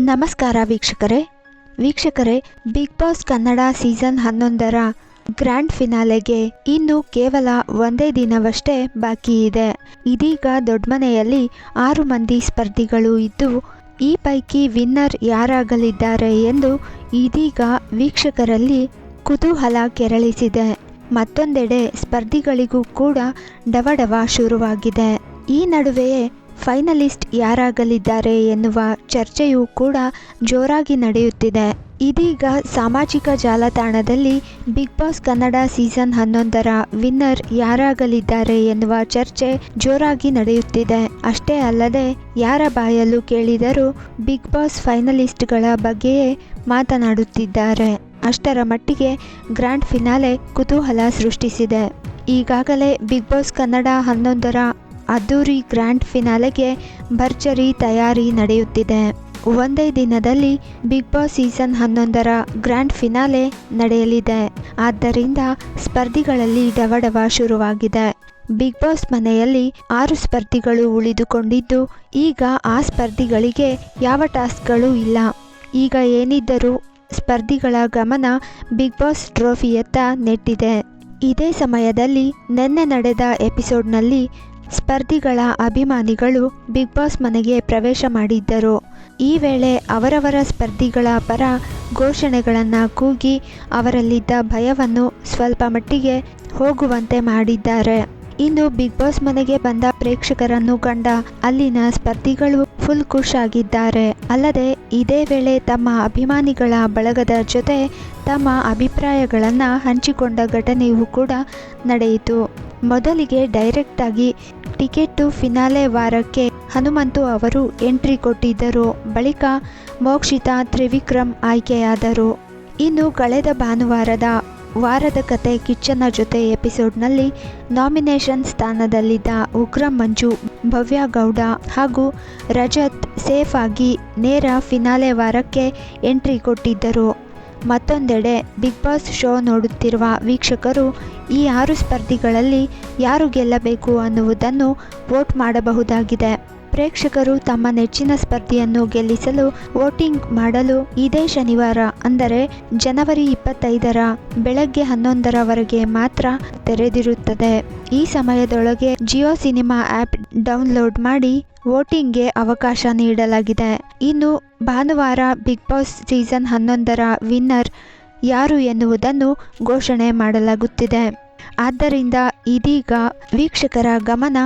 ನಮಸ್ಕಾರ ವೀಕ್ಷಕರೇ big boss Kannada season 11ರ ಗ್ರ್ಯಾಂಡ್ ಫಿನಾಲೆಗೆ ಇನ್ನು ಕೇವಲ ಒಂದೇ ದಿನವಷ್ಟೇ ಬಾಕಿ ಇದೆ. ಇದೀಗ ದೊಡ್ಡಮನೆಯಲ್ಲಿ 6 ಮಂದಿ ಸ್ಪರ್ಧಿಗಳು ಇದ್ದು, ಈ ಪೈಕಿ ವಿನ್ನರ್ ಯಾರಾಗಲಿದ್ದಾರೆ ಎಂದು ಇದೀಗ ವೀಕ್ಷಕರಲ್ಲಿ ಕುತೂಹಲ ಕೆರಳಿಸಿದೆ. ಮತ್ತೊಂದೆಡೆ ಸ್ಪರ್ಧಿಗಳಿಗೂ ಕೂಡ ಡವಡವ ಶುರುವಾಗಿದೆ. ಈ ನಡುವೆಯೇ ಫೈನಲಿಸ್ಟ್ ಯಾರಾಗಲಿದ್ದಾರೆ ಎನ್ನುವ ಚರ್ಚೆಯೂ ಕೂಡ ಜೋರಾಗಿ ನಡೆಯುತ್ತಿದೆ. ಇದೀಗ ಸಾಮಾಜಿಕ ಜಾಲತಾಣದಲ್ಲಿ ಬಿಗ್ ಬಾಸ್ ಕನ್ನಡ ಸೀಸನ್ 11ರ ವಿನ್ನರ್ ಯಾರಾಗಲಿದ್ದಾರೆ ಎನ್ನುವ ಚರ್ಚೆ ಜೋರಾಗಿ ನಡೆಯುತ್ತಿದೆ. ಅಷ್ಟೇ ಅಲ್ಲದೆ ಯಾರ ಬಾಯಲ್ಲೂ ಕೇಳಿದರೂ ಬಿಗ್ ಬಾಸ್ ಫೈನಲಿಸ್ಟ್ಗಳ ಬಗ್ಗೆಯೇ ಮಾತನಾಡುತ್ತಿದ್ದಾರೆ. ಅಷ್ಟರ ಮಟ್ಟಿಗೆ ಗ್ರ್ಯಾಂಡ್ ಫಿನಾಲೆ ಕುತೂಹಲ ಸೃಷ್ಟಿಸಿದೆ. ಈಗಾಗಲೇ ಬಿಗ್ ಬಾಸ್ ಕನ್ನಡ 11ರ ಅದ್ದೂರಿ ಗ್ರ್ಯಾಂಡ್ ಫಿನಾಲೆಗೆ ಭರ್ಜರಿ ತಯಾರಿ ನಡೆಯುತ್ತಿದೆ. ಒಂದೇ ದಿನದಲ್ಲಿ ಬಿಗ್ ಬಾಸ್ ಸೀಸನ್ 11ರ ಗ್ರ್ಯಾಂಡ್ ಫಿನಾಲೆ ನಡೆಯಲಿದೆ. ಆದ್ದರಿಂದ ಸ್ಪರ್ಧಿಗಳಲ್ಲಿ ಡವಡವ ಶುರುವಾಗಿದೆ. ಬಿಗ್ ಬಾಸ್ ಮನೆಯಲ್ಲಿ 6 ಸ್ಪರ್ಧಿಗಳು ಉಳಿದುಕೊಂಡಿದ್ದು, ಈಗ ಆ ಸ್ಪರ್ಧಿಗಳಿಗೆ ಯಾವ ಟಾಸ್ಕ್ಗಳು ಇಲ್ಲ. ಈಗ ಏನಿದ್ದರೂ ಸ್ಪರ್ಧಿಗಳ ಗಮನ ಬಿಗ್ ಬಾಸ್ ಟ್ರೋಫಿಯತ್ತ ನೆಟ್ಟಿದೆ. ಇದೇ ಸಮಯದಲ್ಲಿ ನಿನ್ನೆ ನಡೆದ ಎಪಿಸೋಡ್ನಲ್ಲಿ ಸ್ಪರ್ಧಿಗಳ ಅಭಿಮಾನಿಗಳು ಬಿಗ್ ಬಾಸ್ ಮನೆಗೆ ಪ್ರವೇಶ ಮಾಡಿದ್ದರು. ಈ ವೇಳೆ ಅವರವರ ಸ್ಪರ್ಧಿಗಳ ಪರ ಘೋಷಣೆಗಳನ್ನು ಕೂಗಿ ಅವರಲ್ಲಿದ್ದ ಭಯವನ್ನು ಸ್ವಲ್ಪ ಮಟ್ಟಿಗೆ ಹೋಗುವಂತೆ ಮಾಡಿದ್ದಾರೆ. ಇನ್ನು ಬಿಗ್ ಬಾಸ್ ಮನೆಗೆ ಬಂದ ಪ್ರೇಕ್ಷಕರನ್ನು ಕಂಡ ಅಲ್ಲಿನ ಸ್ಪರ್ಧಿಗಳು ಫುಲ್ ಖುಷ್ ಆಗಿದ್ದಾರೆ. ಅಲ್ಲದೆ ಇದೇ ವೇಳೆ ತಮ್ಮ ಅಭಿಮಾನಿಗಳ ಬಳಗದ ಜೊತೆ ತಮ್ಮ ಅಭಿಪ್ರಾಯಗಳನ್ನು ಹಂಚಿಕೊಂಡ ಘಟನೆಯೂ ಕೂಡ ನಡೆಯಿತು. ಮೊದಲಿಗೆ ಡೈರೆಕ್ಟ್ ಆಗಿ ಟಿಕೆಟ್ ಟು ಫಿನಾಲೆ ವಾರಕ್ಕೆ ಹನುಮಂತು ಅವರು ಎಂಟ್ರಿ ಕೊಟ್ಟಿದ್ದರು. ಬಳಿಕ ಮೋಕ್ಷಿತಾ ತ್ರಿವಿಕ್ರಮ್ ಆಯ್ಕೆಯಾದರು. ಇನ್ನು ಕಳೆದ ಭಾನುವಾರದ ವಾರದ ಕತೆ ಕಿಚ್ಚನ ಜೊತೆ ಎಪಿಸೋಡ್ನಲ್ಲಿ ನಾಮಿನೇಷನ್ ಸ್ಥಾನದಲ್ಲಿದ್ದ ಉಗ್ರಂ ಮಂಜು, ಭವ್ಯ ಗೌಡ ಹಾಗೂ ರಜತ್ ಸೇಫ್ ಆಗಿ ನೇರ ಫಿನಾಲೆ ವಾರಕ್ಕೆ ಎಂಟ್ರಿ ಕೊಟ್ಟಿದ್ದರು. ಮತ್ತೊಂದೆಡೆ ಬಿಗ್ ಬಾಸ್ ಶೋ ನೋಡುತ್ತಿರುವ ವೀಕ್ಷಕರು ಈ 6 ಸ್ಪರ್ಧಿಗಳಲ್ಲಿ ಯಾರು ಗೆಲ್ಲಬೇಕು ಅನ್ನುವುದನ್ನು ವೋಟ್ ಮಾಡಬಹುದಾಗಿದೆ. ಪ್ರೇಕ್ಷಕರು ತಮ್ಮ ನೆಚ್ಚಿನ ಸ್ಪರ್ಧಿಯನ್ನು ಗೆಲ್ಲಿಸಲು ವೋಟಿಂಗ್ ಮಾಡಲು ಇದೇ ಶನಿವಾರ ಅಂದರೆ ಜನವರಿ 25ರ ಬೆಳಗ್ಗೆ 11ರವರೆಗೆ ಮಾತ್ರ ತೆರೆದಿರುತ್ತದೆ. ಈ ಸಮಯದೊಳಗೆ ಜಿಯೋ ಸಿನಿಮಾ ಆ್ಯಪ್ ಡೌನ್ಲೋಡ್ ಮಾಡಿ ವೋಟಿಂಗ್ಗೆ ಅವಕಾಶ ನೀಡಲಾಗಿದೆ. ಇನ್ನು ಭಾನುವಾರ ಬಿಗ್ ಬಾಸ್ ಸೀಸನ್ 11ರ ವಿನ್ನರ್ ಯಾರು ಎನ್ನುವುದನ್ನು ಘೋಷಣೆ ಮಾಡಲಾಗುತ್ತಿದೆ. ಆದ್ದರಿಂದ ಇದೀಗ ವೀಕ್ಷಕರ ಗಮನ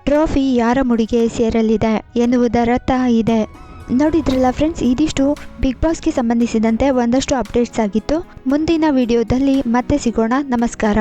ಟ್ರೋಫಿ ಯಾರ ಮುಡಿಗೆ ಸೇರಲಿದೆ ಎನ್ನುವುದರತ್ತ ಇದೆ. ನೋಡಿದ್ರಲ್ಲ ಫ್ರೆಂಡ್ಸ್, ಇದಿಷ್ಟು ಬಿಗ್ ಬಾಸ್ಗೆ ಸಂಬಂಧಿಸಿದಂತೆ ಒಂದಷ್ಟು ಅಪ್ಡೇಟ್ಸ್ ಆಗಿತ್ತು. ಮುಂದಿನ ವಿಡಿಯೋದಲ್ಲಿ ಮತ್ತೆ ಸಿಗೋಣ. ನಮಸ್ಕಾರ.